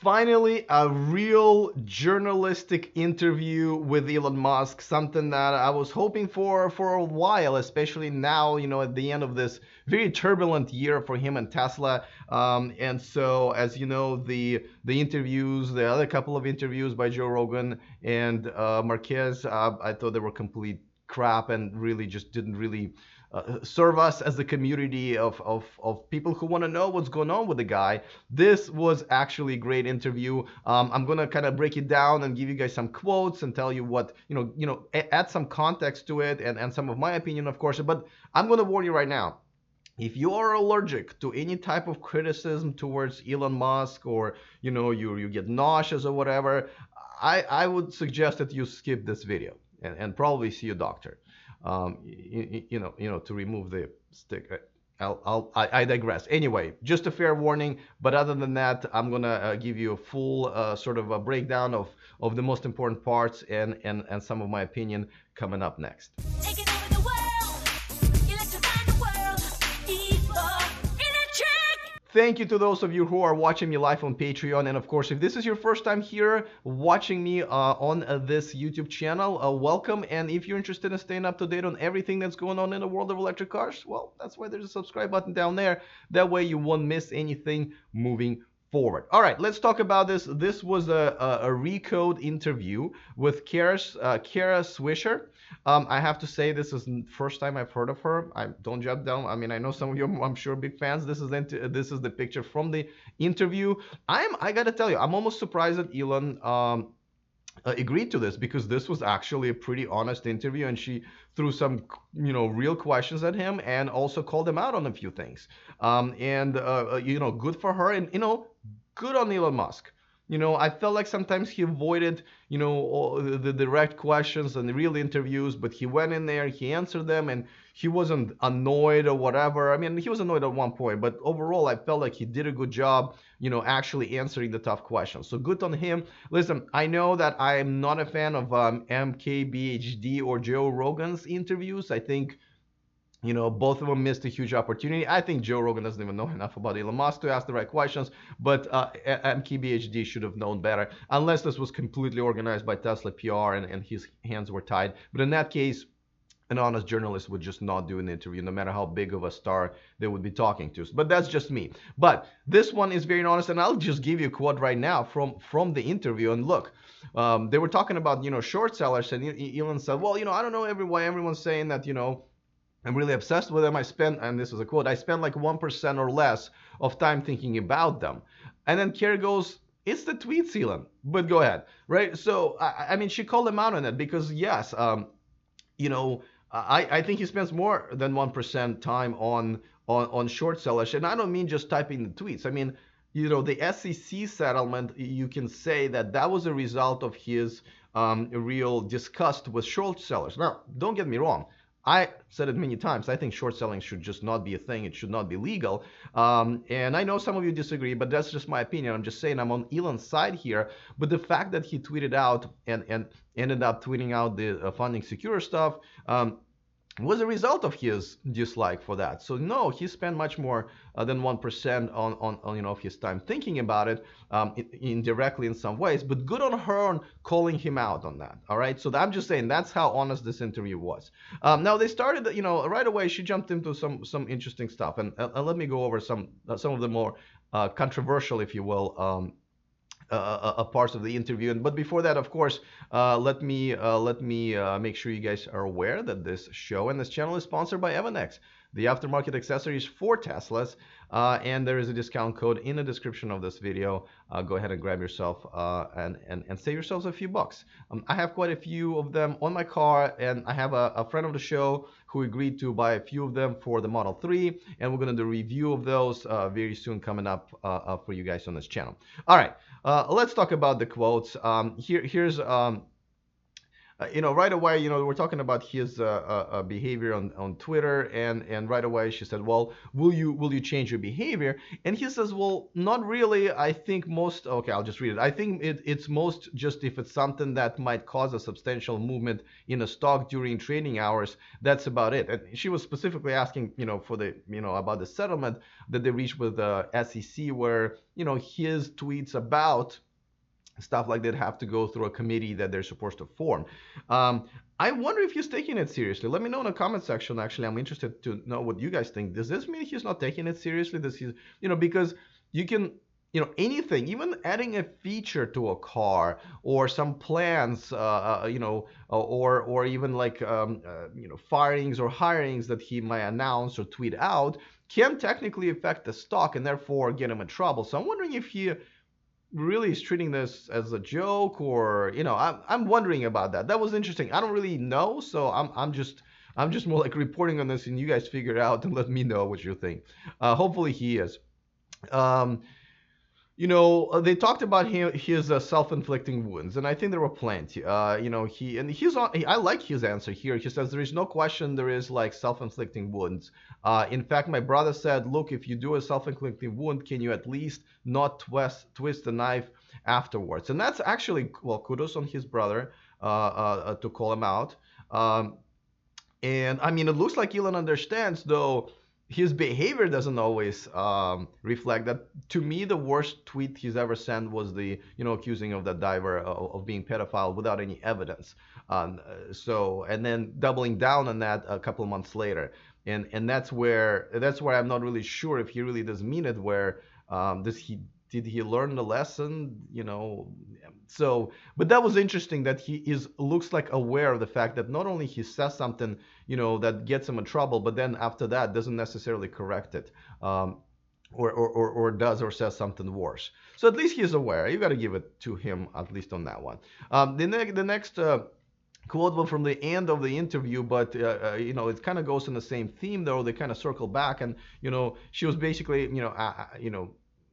Finally, a real journalistic interview with Elon Musk, something that I was hoping for a while, especially now, at the end of this very turbulent year for him and Tesla. And so, as you know, the interviews, the other couple of interviews by Joe Rogan and Marquez, I thought they were complete crap and really just didn't really serve us as a community of people who want to know what's going on with the guy. This was actually a great interview. I'm gonna kind of break it down and give you guys some quotes and tell you what add some context to it and some of my opinion, of course. But I'm gonna warn you right now. If you are allergic to any type of criticism towards Elon Musk, or you get nauseous or whatever, I would suggest that you skip this video and probably see a doctor. To remove the stick. I digress. Anyway, just a fair warning. But other than that, I'm gonna give you a full sort of a breakdown of the most important parts and some of my opinion coming up next. Taking over the world, electrifying the world, Thank you to those of you who are watching me live on Patreon. And of course, if this is your first time here watching me on this YouTube channel, welcome. And if you're interested in staying up to date on everything that's going on in the world of electric cars, well, that's why there's a subscribe button down there. That way you won't miss anything moving forward. All right, let's talk about this. This was a Recode interview with Kara Swisher. I have to say, this is the first time I've heard of her. I don't jump down. I mean, I know some of you, I'm sure, big fans. This is the picture from the interview. I gotta tell you, I'm almost surprised that Elon agreed to this, because this was actually a pretty honest interview, and she threw some real questions at him and also called him out on a few things. Good for her, and good on Elon Musk. I felt like sometimes he avoided, the direct questions and the real interviews, but he went in there, he answered them, and he wasn't annoyed or whatever. I mean, he was annoyed at one point, but overall, I felt like he did a good job, actually answering the tough questions. So good on him. Listen, I know that I'm not a fan of MKBHD or Joe Rogan's interviews. I think both of them missed a huge opportunity. I think Joe Rogan doesn't even know enough about Elon Musk to ask the right questions, but MKBHD should have known better, unless this was completely organized by Tesla PR and his hands were tied. But in that case, an honest journalist would just not do an interview, no matter how big of a star they would be talking to. But that's just me. But this one is very honest, and I'll just give you a quote right now from the interview. And look, they were talking about short sellers, and Elon said, well, I don't know why everyone's saying that I'm really obsessed with them. And this is a quote, I spend like 1% or less of time thinking about them. And then Kerry goes, it's the tweets, Elon, but go ahead, right? So, I mean, she called him out on it, because yes, I think he spends more than 1% time on short sellers. And I don't mean just typing the tweets. I mean, the SEC settlement, you can say that was a result of his real disgust with short sellers. Now, don't get me wrong. I said it many times. I think short selling should just not be a thing. It should not be legal. And I know some of you disagree, but that's just my opinion. I'm just saying I'm on Elon's side here. But the fact that he tweeted out and ended up tweeting out the funding secure stuff was a result of his dislike for that. So no, he spent much more than 1% on of his time thinking about it, indirectly in some ways. But good on her on calling him out on that. All right. So I'm just saying that's how honest this interview was. Now they started, right away. She jumped into some interesting stuff, and let me go over some of the more controversial, if you will, parts of the interview. But before that, of course, let me make sure you guys are aware that this show and this channel is sponsored by Evanex, the aftermarket accessories for Teslas, and there is a discount code in the description of this video. Go ahead and grab yourself and save yourselves a few bucks. I have quite a few of them on my car, and I have a friend of the show who agreed to buy a few of them for the Model 3, and we're going to do a review of those very soon coming up for you guys on this channel. All right, let's talk about the quotes. Here's right away, we're talking about his behavior on Twitter, and right away she said, well, will you change your behavior? And he says, well, not really. I think most, okay, I'll just read it. I think it's most just if it's something that might cause a substantial movement in a stock during trading hours. That's about it. And she was specifically asking, for the, about the settlement that they reached with the SEC, where, his tweets about stuff like that have to go through a committee that they're supposed to form. Um, I wonder if he's taking it seriously. Let me know in the comment section. Actually, I'm interested to know what you guys think. Does this mean he's not taking it seriously? Does he, because you can, anything, even adding a feature to a car or some plans, or even like, firings or hirings that he might announce or tweet out can technically affect the stock and therefore get him in trouble. So I'm wondering if he really is treating this as a joke, or I'm wondering about that. That was interesting. I don't really know, so I'm just more like reporting on this, and you guys figure it out and let me know what you think. Hopefully he is. um they talked about his self-inflicting wounds, and I think there were plenty. I like his answer here. He says there is no question there is like self-inflicting wounds. In fact, my brother said, look, if you do a self-inflicting wound, can you at least not twist the knife afterwards? And that's actually, well, kudos on his brother, to call him out. And I mean, it looks like Elon understands, though his behavior doesn't always reflect that. To me, the worst tweet he's ever sent was the, accusing of that diver of being pedophile without any evidence. And then doubling down on that a couple of months later. And that's where I'm not really sure if he really does mean it. Where did he learn the lesson? So, but that was interesting that he looks like aware of the fact that not only he says something, that gets him in trouble, but then after that doesn't necessarily correct it, or does or says something worse. So at least he's aware. You got to give it to him at least on that one. The next quote was from the end of the interview, but it kind of goes in the same theme, though they kind of circle back, and she was basically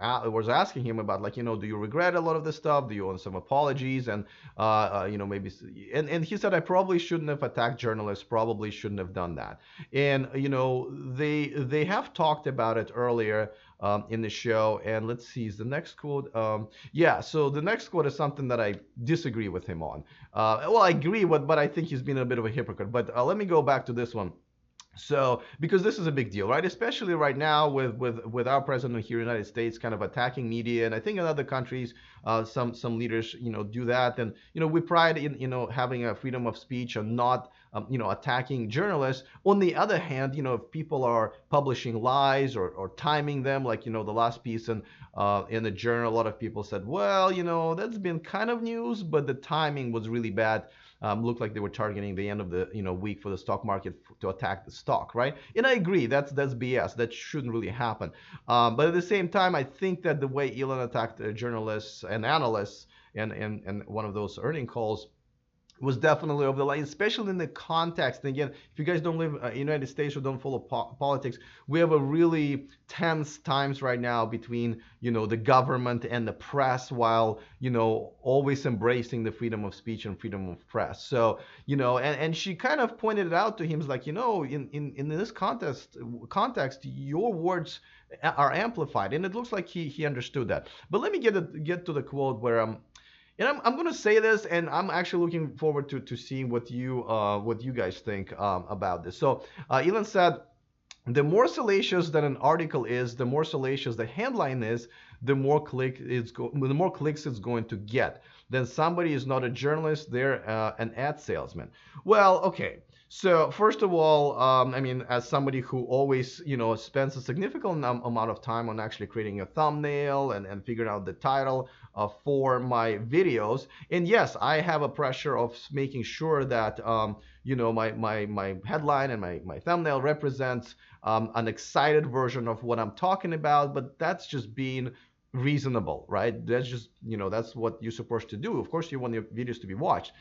was asking him about, like, do you regret a lot of this stuff? Do you want some apologies? And maybe, and he said, I probably shouldn't have attacked journalists, probably shouldn't have done that. And they have talked about it earlier in the show. And let's see, is the next quote? Yeah, so the next quote is something that I disagree with him on. Well, I agree with, but I think he's been a bit of a hypocrite. But let me go back to this one. So, because this is a big deal, right? Especially right now with our president here in the United States kind of attacking media, and I think in other countries, some leaders, do that, and we pride in having a freedom of speech and not attacking journalists. On the other hand, if people are publishing lies or timing them, like the last piece in the journal, a lot of people said, well, that's been kind of news, but the timing was really bad. Looked like they were targeting the end of the week for the stock market to attack the stock, right? And I agree, that's BS. That shouldn't really happen. But at the same time, I think that the way Elon attacked journalists and analysts and one of those earning calls was definitely over the line, especially in the context. And again, if you guys don't live in the United States or don't follow politics, we have a really tense times right now between, the government and the press, while, always embracing the freedom of speech and freedom of press. So, and she kind of pointed it out to him, like, in this context, your words are amplified. And it looks like he understood that. But let me get to the quote where and I'm going to say this, and I'm actually looking forward to seeing what you guys think about this. So Elon said, the more salacious that an article is, the more salacious the headline is, the more clicks it's going to get. Then somebody is not a journalist, they're an ad salesman. Well, okay. So first of all, I mean, as somebody who always, spends a significant amount of time on actually creating a thumbnail and figuring out the title for my videos, and yes, I have a pressure of making sure that my headline and my thumbnail represents an excited version of what I'm talking about. But that's just being reasonable, right? That's just that's what you're supposed to do. Of course, you want your videos to be watched.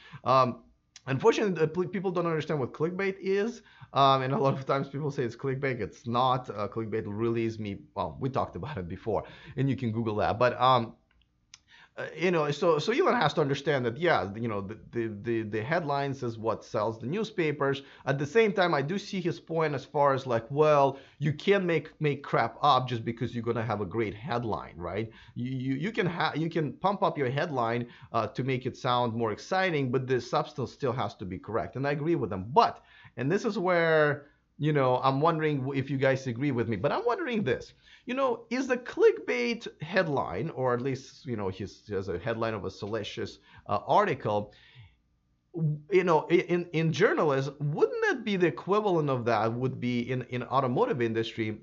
Unfortunately, people don't understand what clickbait is, and a lot of times people say it's clickbait. It's not. Clickbait really is me. Well, we talked about it before, and you can Google that. But so Elon has to understand that, yeah, the headlines is what sells the newspapers. At the same time, I do see his point as far as like, well, you can't make crap up just because you're gonna have a great headline, right? You can pump up your headline to make it sound more exciting, but the substance still has to be correct. And I agree with them. But and this is where I'm wondering if you guys agree with me. But I'm wondering this, is the clickbait headline, or at least, he has a headline of a salacious article, in journalism, wouldn't that be the equivalent of that would be in automotive industry,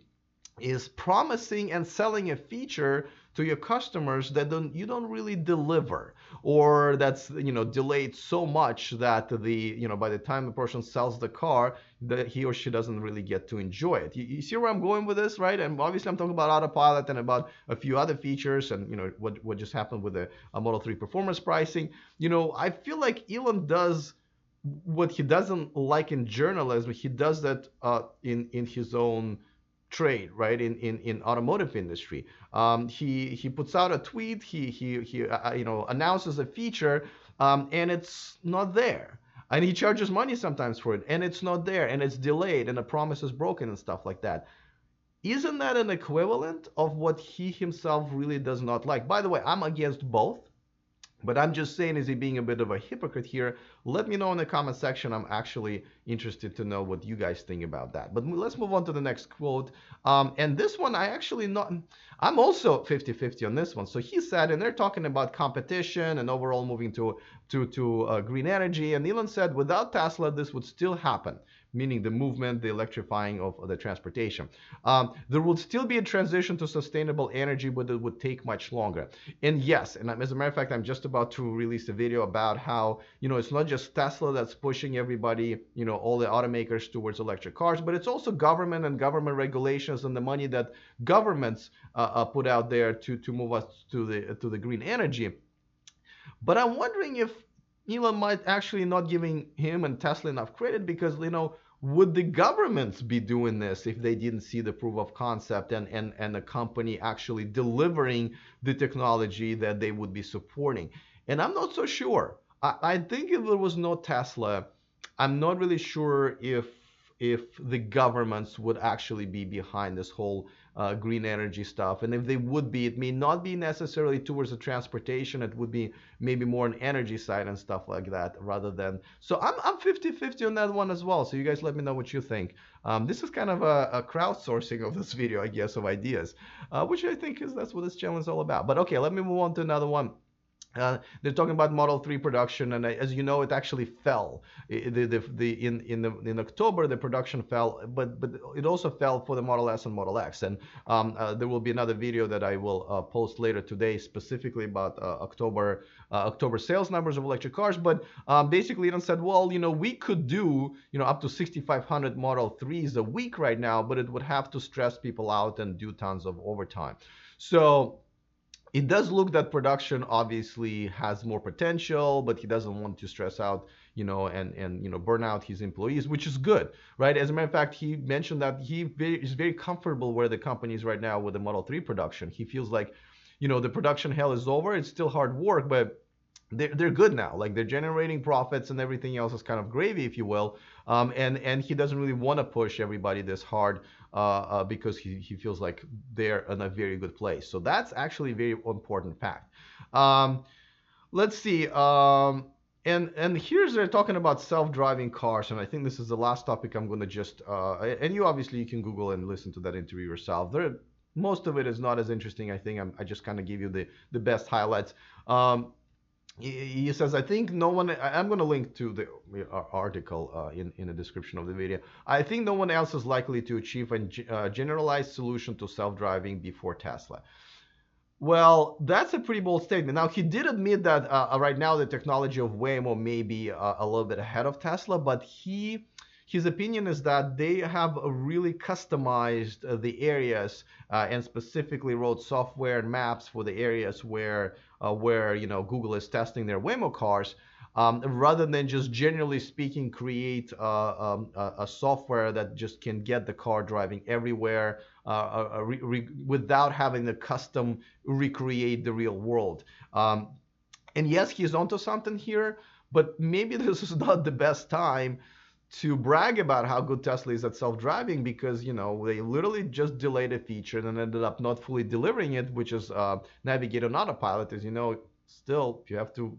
is promising and selling a feature to your customers that you don't really deliver, or that's delayed so much that by the time the person sells the car, that he or she doesn't really get to enjoy it. You see where I'm going with this, right? And obviously I'm talking about autopilot and about a few other features, and what just happened with the Model 3 performance pricing. I feel like Elon does what he doesn't like in journalism. He does that in his own trade, right? In automotive industry, he puts out a tweet, he announces a feature, and it's not there, and he charges money sometimes for it, and it's not there, and it's delayed, and the promise is broken and stuff like that. Isn't that an equivalent of what he himself really does not like? By the way, I'm against both. But I'm just saying, is he being a bit of a hypocrite here? Let me know in the comment section. I'm actually interested to know what you guys think about that. But let's move on to the next quote. And this one, I'm also 50-50 on this one. So he said, and they're talking about competition and overall moving to green energy. And Elon said, without Tesla, this would still happen, meaning the movement, the electrifying of the transportation. There would still be a transition to sustainable energy, but it would take much longer. And yes, and as a matter of fact, I'm just about to release a video about how, it's not just Tesla that's pushing everybody, all the automakers towards electric cars, but it's also government and government regulations and the money that governments put out there to move us to the green energy. But I'm wondering if Elon might actually not giving him and Tesla enough credit, because would the governments be doing this if they didn't see the proof of concept and the company actually delivering the technology that they would be supporting? And I'm not so sure. I think if there was no Tesla, I'm not really sure if the governments would actually be behind this whole green energy stuff. And if they would be, it may not be necessarily towards the transportation. It would be maybe more on energy side and stuff like that, rather than. So I'm 50-50 on that one as well. So you guys let me know what you think. This is kind of a crowdsourcing of this video, I guess, of ideas, which I think that's what this channel is all about. But okay, let me move on to another one. They're talking about Model 3 production, and as you know, it actually fell. In October, the production fell, but it also fell for the Model S and Model X. And there will be another video that I will post later today, specifically about October sales numbers of electric cars. But basically, Elon said, well, we could do up to 6,500 Model 3s a week right now, but it would have to stress people out and do tons of overtime. So it does look that production obviously has more potential, but he doesn't want to stress out, and burn out his employees, which is good, right? As a matter of fact, he mentioned that he is very comfortable where the company is right now with the Model 3 production. He feels like, the production hell is over. It's still hard work, but they're good now. Like, they're generating profits, and everything else is kind of gravy, if you will. And he doesn't really want to push everybody this hard because he feels like they're in a very good place. So that's actually a very important fact. Let's see. And here's they're talking about self-driving cars, and I think this is the last topic I'm going to just and you can Google and listen to that interview yourself. Most of it is not as interesting. I think I just kind of give you the best highlights. He says, I think no one, I'm going to link to the article in the description of the video. I think no one else is likely to achieve a generalized solution to self-driving before Tesla. Well, that's a pretty bold statement. Now, he did admit that right now the technology of Waymo may be a little bit ahead of Tesla, but he his opinion is that they have really customized the areas and specifically wrote software and maps for the areas where Google is testing their Waymo cars, rather than just generally speaking create a software that just can get the car driving everywhere without having to custom recreate the real world. And yes, he's onto something here, but maybe this is not the best time to brag about how good Tesla is at self-driving, because they literally just delayed a feature and ended up not fully delivering it, which is navigate on autopilot. As you know, still you have to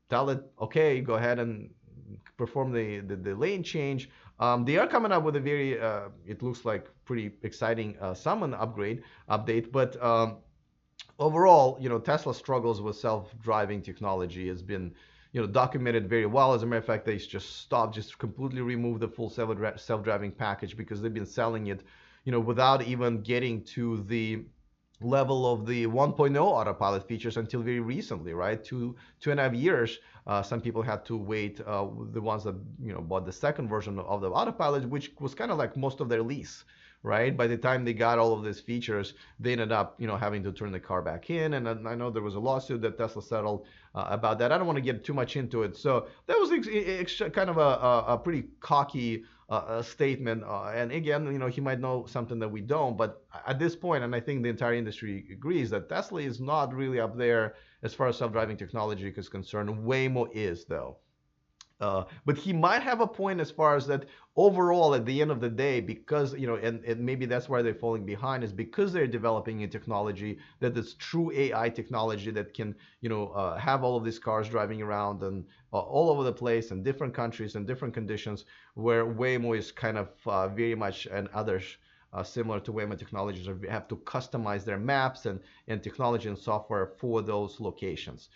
tell it, okay, go ahead and perform the lane change. They are coming up with a very it looks like pretty exciting summon update, but overall, Tesla struggles with self-driving technology has been, documented very well. As a matter of fact, they just completely removed the full self-driving package because they've been selling it, without even getting to the level of the 1.0 autopilot features until very recently, right? Two and a half years. Some people had to wait. The ones that bought the second version of the autopilot, which was kind of like most of their lease, right? By the time they got all of these features, they ended up, having to turn the car back in. And I know there was a lawsuit that Tesla settled about that. I don't want to get too much into it. So that was kind of a pretty cocky statement. And again, he might know something that we don't. But at this point, and I think the entire industry agrees, that Tesla is not really up there as far as self-driving technology is concerned. Waymo is, though. But he might have a point as far as that overall at the end of the day, because, and maybe that's why they're falling behind, is because they're developing a technology that is true AI technology that can, have all of these cars driving around and all over the place in different countries and different conditions, where Waymo is kind of very much, and others similar to Waymo technologies have to customize their maps and technology and software for those locations.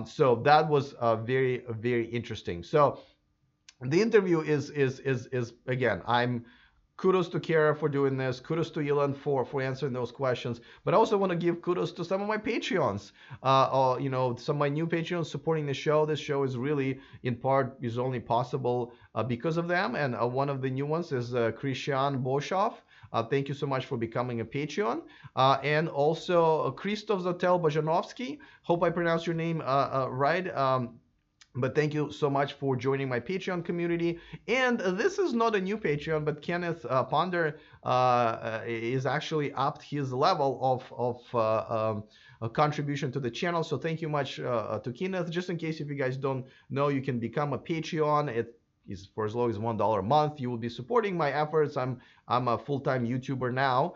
So that was very, very interesting. So the interview is again, kudos to Kara for doing this. Kudos to Elon for answering those questions. But I also want to give kudos to some of my Patreons. Some of my new Patreons supporting the show. This show is really, in part, is only possible because of them. And one of the new ones is Christian Boshoff. Thank you so much for becoming a Patreon. And also Krzysztof Zatel Bajanovsky. Hope I pronounced your name right. But thank you so much for joining my Patreon community. And this is not a new Patreon, but Kenneth Ponder is actually upped his level of a contribution to the channel. So thank you much to Kenneth. Just in case if you guys don't know, you can become a Patreon. It is for as low as $1 a month. You will be supporting my efforts. I'm a full-time YouTuber now,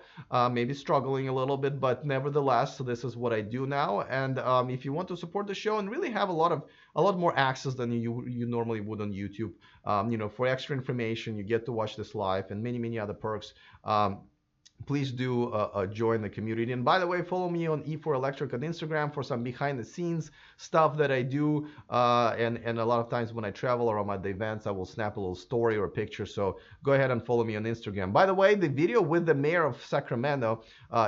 maybe struggling a little bit, but nevertheless, this is what I do now. And if you want to support the show and really have a lot more access than you normally would on YouTube, for extra information, you get to watch this live and many other perks. Please do join the community. And by the way, follow me on E4 Electric on Instagram for some behind the scenes stuff that I do. And a lot of times when I travel or I'm at the events, I will snap a little story or a picture. So go ahead and follow me on Instagram. By the way, the video with the mayor of Sacramento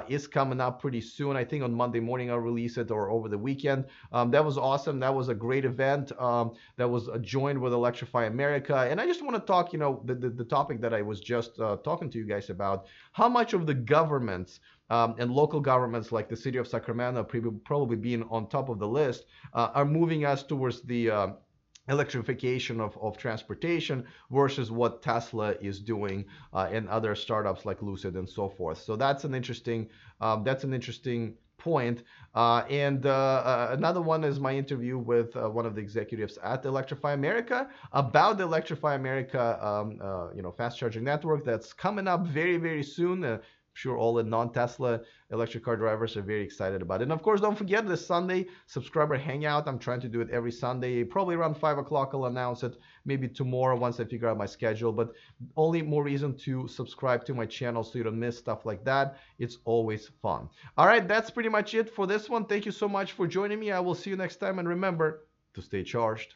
is coming up pretty soon. I think on Monday morning I'll release it, or over the weekend. That was awesome. That was a great event. That was joined with Electrify America. And I just want to talk, the topic that I was just talking to you guys about, how much of the governments and local governments like the city of Sacramento, probably being on top of the list, are moving us towards the electrification of transportation versus what Tesla is doing and other startups like Lucid and so forth. So that's an interesting point. And another one is my interview with one of the executives at Electrify America about the Electrify America fast charging network that's coming up very soon. Sure all the non-Tesla electric car drivers are very excited about it. And of course, don't forget this Sunday subscriber hangout. I'm trying to do it every Sunday, probably around 5 o'clock. I'll announce it maybe tomorrow once I figure out my schedule. But only more reason to subscribe to my channel so you don't miss stuff like that. It's always fun. All right, that's pretty much it for this one. Thank you so much for joining me. I will see you next time. And remember to stay charged.